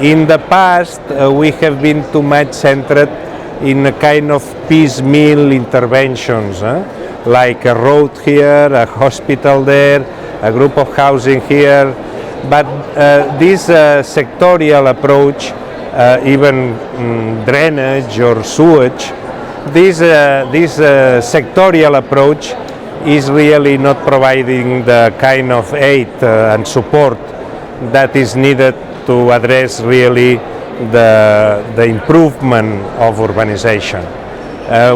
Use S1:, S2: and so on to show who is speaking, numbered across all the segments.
S1: In the past, we have been too much centered in a kind of piecemeal interventions, like a road here, a hospital there, a group of housing here. But this sectorial approach, even drainage or sewage, this sectorial approach is really not providing the kind of aid and support that is needed to address really the improvement of urbanization.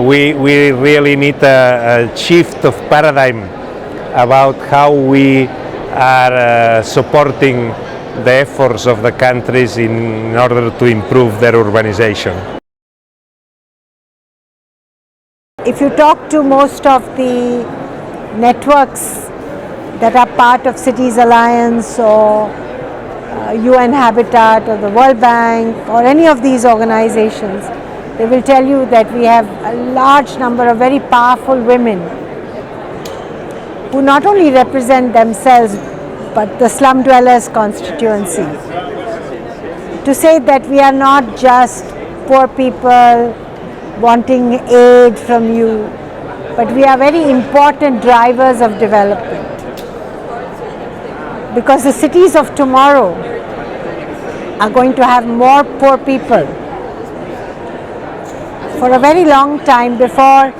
S1: We really need a shift of paradigm about how we are supporting the efforts of the countries in order to improve their urbanization.
S2: If you talk to most of the networks that are part of Cities Alliance or UN Habitat or the World Bank or any of these organizations, they will tell you that we have a large number of very powerful women who not only represent themselves but the slum dwellers constituency. To say that we are not just poor people wanting aid from you, but we are very important drivers of development. Because the cities of tomorrow are going to have more poor people for a very long time before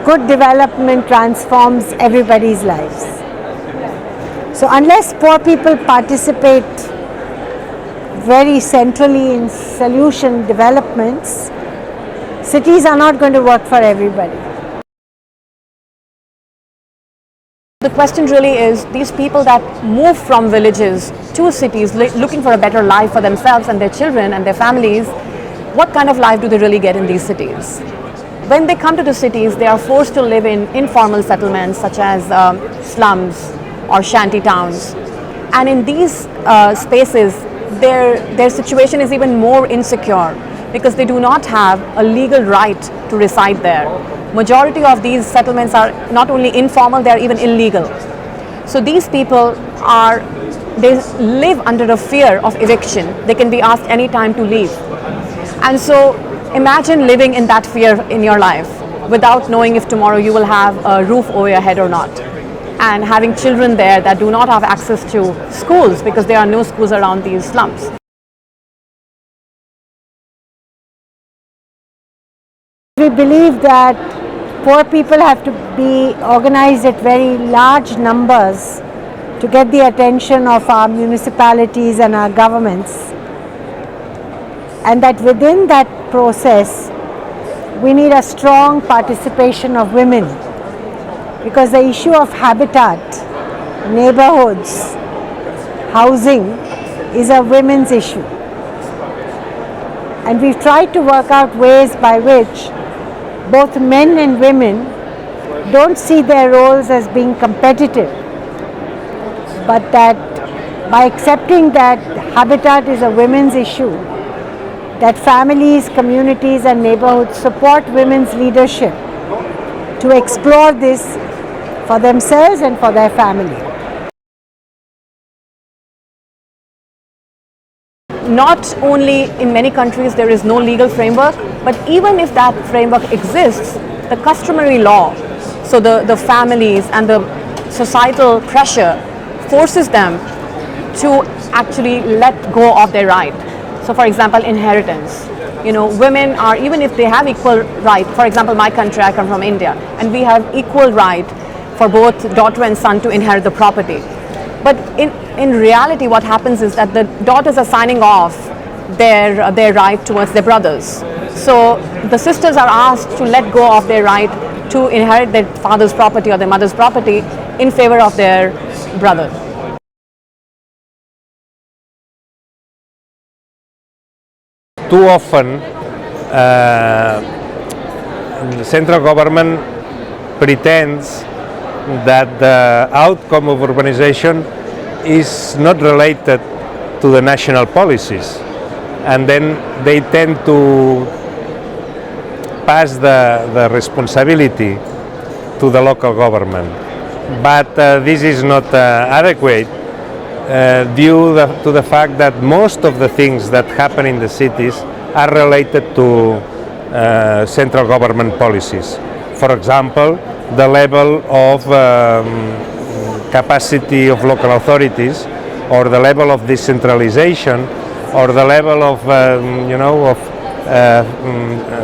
S2: good development transforms everybody's lives. So unless poor people participate very centrally in solution developments, cities are not going to work for everybody.
S3: The question really is, these people that move from villages to cities looking for a better life for themselves and their children and their families, what kind of life do they really get in these cities? When they come to the cities, they are forced to live in informal settlements such as slums or shanty towns. And in these spaces, their situation is even more insecure because they do not have a legal right to reside there. Majority of these settlements are not only informal, they are even illegal. So these people they live under a fear of eviction. They can be asked any time to leave. And so imagine living in that fear in your life without knowing if tomorrow you will have a roof over your head or not. And having children there that do not have access to schools because there are no schools around these slums.
S2: We believe that poor people have to be organized at very large numbers to get the attention of our municipalities and our governments, and that within that process we need a strong participation of women, because the issue of habitat, neighborhoods, housing is a women's issue. And we've tried to work out ways by which both men and women don't see their roles as being competitive, but that by accepting that habitat is a women's issue, that families, communities and neighborhoods support women's leadership to explore this for themselves and for their family.
S3: Not only in many countries there is no legal framework, but even if that framework exists, the customary law, so the families and the societal pressure forces them to actually let go of their right. So for example, inheritance. Women are, even if they have equal right, for example, my country, I come from India, and we have equal right for both daughter and son to inherit the property. But in reality, what happens is that the daughters are signing off their right towards their brothers. So the sisters are asked to let go of their right to inherit their father's property or their mother's property in favor of their brother.
S1: Too often, the central government pretends that the outcome of urbanization is not related to the national policies, and then they tend to pass the responsibility to the local government. But this is not adequate, due to the fact that most of the things that happen in the cities are related to central government policies. For example, the level of capacity of local authorities, or the level of decentralization, or the level of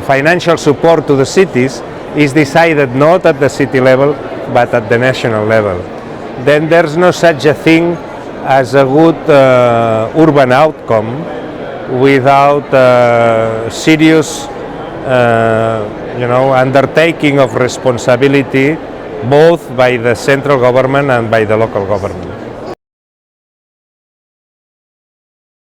S1: financial support to the cities is decided not at the city level but at the national level. Then there's no such a thing as a good urban outcome without serious undertaking of responsibility both by the central government and by the local government.